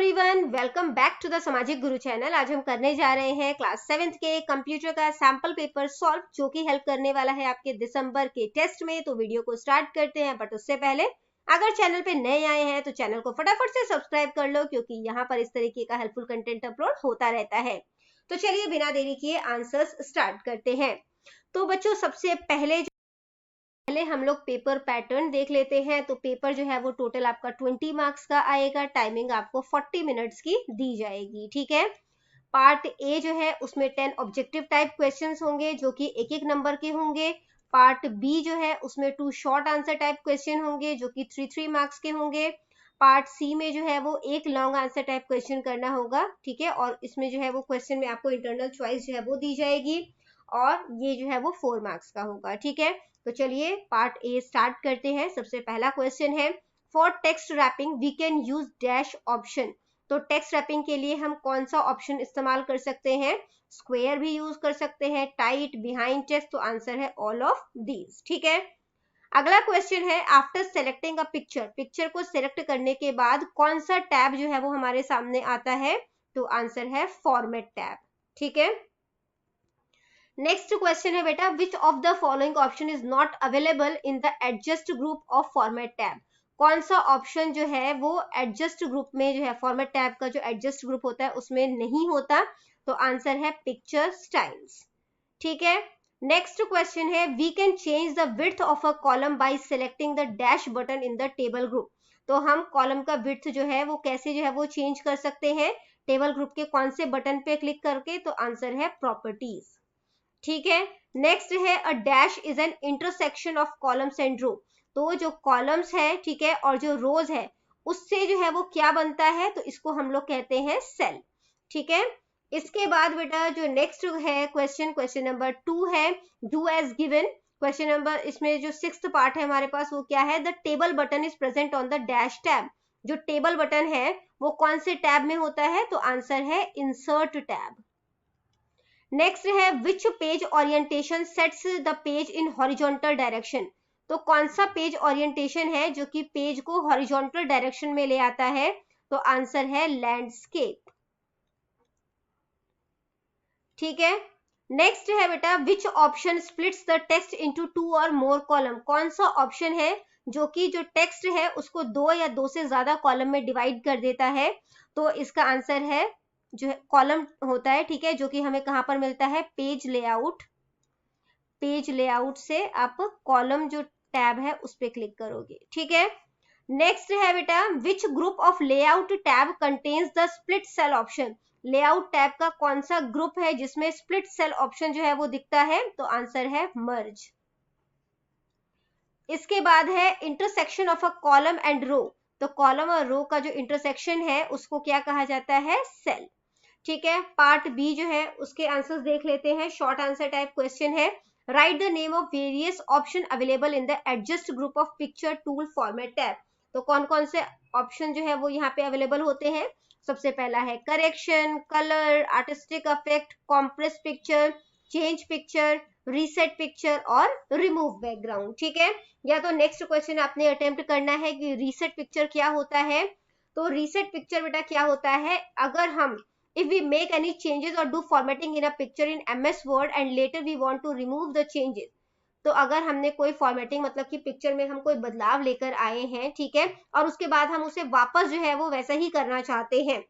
Everyone, welcome back to the Samajik Guru channel. आज हम करने जा रहे हैं क्लास 7th के कंप्यूटर का सैंपल पेपर सॉल्व, जो कि हेल्प करने वाला है आपके दिसंबर के टेस्ट में। तो वीडियो को स्टार्ट करते हैं, बट उससे पहले अगर चैनल पे नए आए हैं तो चैनल को फटाफट से सब्सक्राइब कर लो, क्योंकि यहाँ पर इस तरीके का हेल्पफुल कंटेंट अपलोड होता रहता है। तो चलिए बिना देरी किए आंसर्स स्टार्ट करते हैं। तो बच्चों, सबसे पहले हम लोग पेपर पैटर्न देख लेते हैं। तो पेपर जो है वो टोटल आपका 20 मार्क्स का आएगा। टाइमिंग आपको 40 मिनट्स की दी जाएगी, ठीक है। पार्ट ए जो है उसमें 10 ऑब्जेक्टिव टाइप क्वेश्चंस होंगे, जो कि एक एक नंबर के होंगे। पार्ट बी जो है उसमें 2 शॉर्ट आंसर टाइप क्वेश्चन होंगे, जो कि 3 मार्क्स के होंगे। पार्ट सी में जो है वो एक लॉन्ग आंसर टाइप क्वेश्चन करना होगा, ठीक है। और इसमें जो है वो क्वेश्चन में आपको इंटरनल चॉइस जो है वो दी जाएगी, और ये जो है वो 4 मार्क्स का होगा, ठीक है। तो चलिए पार्ट ए स्टार्ट करते हैं। सबसे पहला क्वेश्चन है, for text wrapping we can use dash option. तो टेक्स्ट रैपिंग के लिए हम कौन सा ऑप्शन इस्तेमाल कर सकते हैं? स्क्वायर भी यूज कर सकते हैं, टाइट, बिहाइंड टेक्स्ट। तो आंसर है ऑल ऑफ दीज, ठीक है। अगला क्वेश्चन है, after selecting a picture, picture को सिलेक्ट करने के बाद कौन सा टैब जो है वो हमारे सामने आता है? तो आंसर है फॉर्मेट टैब, ठीक है। नेक्स्ट क्वेश्चन है बेटा, which of the following option is not available in the adjust group of format tab. कौन सा ऑप्शन जो है वो एडजस्ट ग्रुप में जो है, फॉर्मेट टैब का जो एडजस्ट ग्रुप होता है उसमें नहीं होता। तो आंसर है पिक्चर स्टाइल्स, ठीक है। नेक्स्ट क्वेश्चन है, we can change the width of a column by selecting the dash button in the table group. तो हम कॉलम का विड्थ जो है वो कैसे जो है वो चेंज कर सकते हैं? टेबल ग्रुप के कौन से बटन पे क्लिक करके? तो आंसर है प्रॉपर्टीज, ठीक है। नेक्स्ट है, a dash is an intersection of columns and row. तो जो कॉलम्स है, ठीक है, और जो रोज है उससे जो है वो क्या बनता है? तो इसको हम लोग कहते हैं सेल, ठीक है। इसके बाद बेटा जो नेक्स्ट है क्वेश्चन नंबर 2 है, do as given. Question number, इसमें जो 6th पार्ट है हमारे पास वो क्या है? The table button is present on the dash tab. जो टेबल बटन है वो कौन से टैब में होता है? तो आंसर है इंसर्ट टैब। नेक्स्ट है, which page orientation sets the page in horizontal direction. तो कौन सा पेज ओरिएंटेशन है जो कि पेज को हॉरिजॉन्टल डायरेक्शन में ले आता है? तो आंसर है लैंडस्केप, ठीक है। नेक्स्ट है बेटा, which option splits the text into 2 और मोर कॉलम। कौन सा ऑप्शन है जो कि जो टेक्स्ट है उसको 2 या 2 से ज्यादा कॉलम में डिवाइड कर देता है? तो इसका आंसर है जो है कॉलम होता है, ठीक है, जो कि हमें कहां पर मिलता है? Page layout. पेज लेआउट से आप कॉलम जो टैब है उस पर क्लिक करोगे, ठीक है। नेक्स्ट है बेटा, which group of layout tab contains the split cell option. Layout tab का कौन सा ग्रुप है जिसमें स्प्लिट सेल ऑप्शन जो है वो दिखता है? तो आंसर है मर्ज। इसके बाद है, intersection of a column and row. तो कॉलम और रो का जो इंटरसेक्शन है उसको क्या कहा जाता है? सेल, ठीक है। पार्ट बी जो है उसके आंसर्स देख लेते हैं। शॉर्ट आंसर टाइप क्वेश्चन है, right the name of various option available in the adjust group of picture tool format tab. तो कौन कौन से ऑप्शन जो है वो यहाँ पे अवेलेबल होते हैं? सबसे पहला है correction, colour, artistic effect, compress picture, change picture, reset picture और रिमूव बैकग्राउंड, ठीक है। या तो नेक्स्ट क्वेश्चन आपने अटेम्प्ट करना है कि रीसेट पिक्चर क्या होता है। तो रीसेट पिक्चर बेटा क्या होता है, अगर हम if we make any changes or do formatting in a picture in MS Word and later we want to remove the changes। तो अगर हमने कोई फॉर्मेटिंग मतलब कि पिक्चर में हम कोई बदलाव लेकर आए हैं, ठीक है, और उसके बाद हम उसे वापस जो है वो वैसा ही करना चाहते हैं,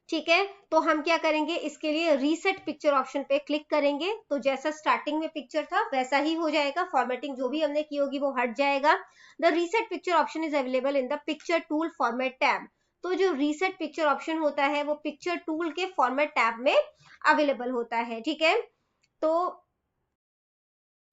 ठीक है, तो हम क्या करेंगे? इसके लिए रीसेट पिक्चर ऑप्शन पे क्लिक करेंगे। तो जैसा स्टार्टिंग में पिक्चर था वैसा ही हो जाएगा, फॉर्मेटिंग जो भी हमने की होगी वो हट जाएगा। The reset picture option is available in the picture tool format tab. तो जो रीसेट पिक्चर ऑप्शन होता है वो पिक्चर टूल के फॉर्मेट टैब में अवेलेबल होता है, ठीक है। तो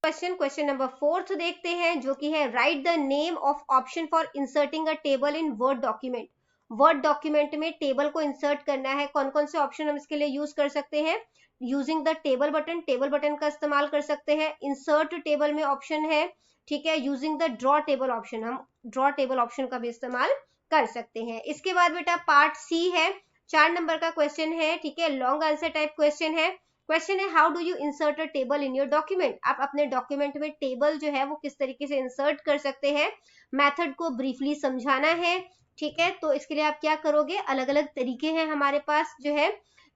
क्वेश्चन नंबर 4 देखते हैं, जो कि है, right the name of option for inserting a table in word document. Word document में टेबल को इंसर्ट करना है, कौन कौन से ऑप्शन हम इसके लिए यूज कर सकते हैं? Using the table button, table button का इस्तेमाल कर सकते हैं। इंसर्ट टेबल में ऑप्शन है, ठीक है। Using the draw table option, हम ड्रॉ टेबल ऑप्शन का भी इस्तेमाल कर सकते हैं। इसके बाद बेटा पार्ट सी है, 4 नंबर का क्वेश्चन है, ठीक है, लॉन्ग आंसर टाइप क्वेश्चन है। क्वेश्चन है, how do you insert a table in your document. आप अपने डॉक्यूमेंट में टेबल जो है वो किस तरीके से इंसर्ट कर सकते हैं? मेथड को ब्रीफली समझाना है, ठीक है, तो इसके लिए आप क्या करोगे, अलग अलग तरीके हैं हमारे पास जो है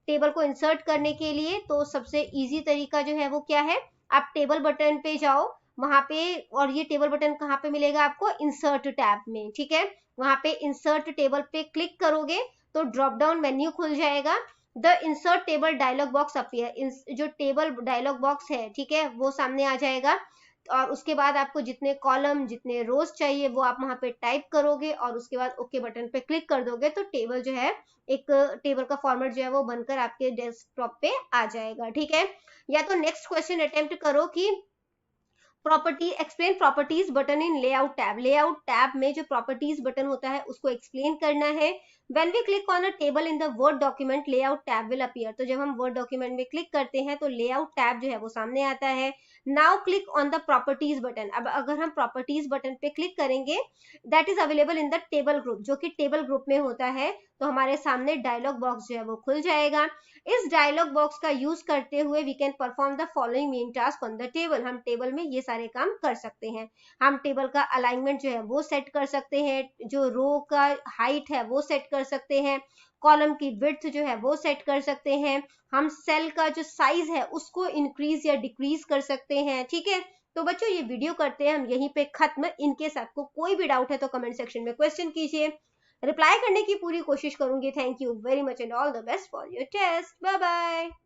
टेबल को इंसर्ट करने के लिए। तो सबसे इजी तरीका जो है वो क्या है, आप टेबल बटन पे जाओ वहां पे, और ये टेबल बटन कहाँ पे मिलेगा आपको, इंसर्ट टैब में। ठीक है, वहां पे इंसर्ट टेबल पे क्लिक करोगे तो ड्रॉप डाउन मेन्यू खुल जाएगा। The insert table dialog box appear, जो टेबल डायलॉग बॉक्स है ठीक है वो सामने आ जाएगा। और उसके बाद आपको जितने कॉलम जितने रोज चाहिए वो आप वहां पे टाइप करोगे और उसके बाद ओके बटन पे क्लिक कर दोगे तो टेबल जो है, एक टेबल का फॉर्मेट जो है वो बनकर आपके डेस्कटॉप पे आ जाएगा। ठीक है, या तो नेक्स्ट क्वेश्चन अटेम्प्ट करो कि प्रॉपर्टी एक्सप्लेन प्रॉपर्टीज बटन इन लेआउट टैब। लेआउट टैब में जो प्रॉपर्टीज बटन होता है उसको एक्सप्लेन करना है। When we click on a table in the Word document layout tab will appear. तो जब हम वर्ड डॉक्यूमेंट में क्लिक करते हैं तो लेआउट टैब जो है वो सामने आता है। Now click on the properties button. अब अगर हम प्रॉपर्टीज बटन पे क्लिक करेंगे, that is available in the table group, जो कि टेबल ग्रुप में होता है, तो हमारे सामने डायलॉग बॉक्स जो है वो खुल जाएगा। इस डायलॉग बॉक्स का यूज करते हुए we can perform the following main task on the table. हम टेबल में ये सारे काम कर सकते हैं। हम टेबल का अलाइनमेंट जो है वो सेट कर सकते हैं, जो रो का हाइट है वो सेट कर सकते हैं, कॉलम की विड्थ जो है वो सेट कर सकते हैं, हम सेल का जो साइज है उसको इंक्रीज या डिक्रीज कर सकते हैं। ठीक है, तो बच्चों ये वीडियो करते हैं हम यहीं पे खत्म। इनकेस आपको कोई भी डाउट है तो कमेंट सेक्शन में क्वेश्चन कीजिए, रिप्लाई करने की पूरी कोशिश करूंगी। Thank you very much and all the best for your test. Bye bye.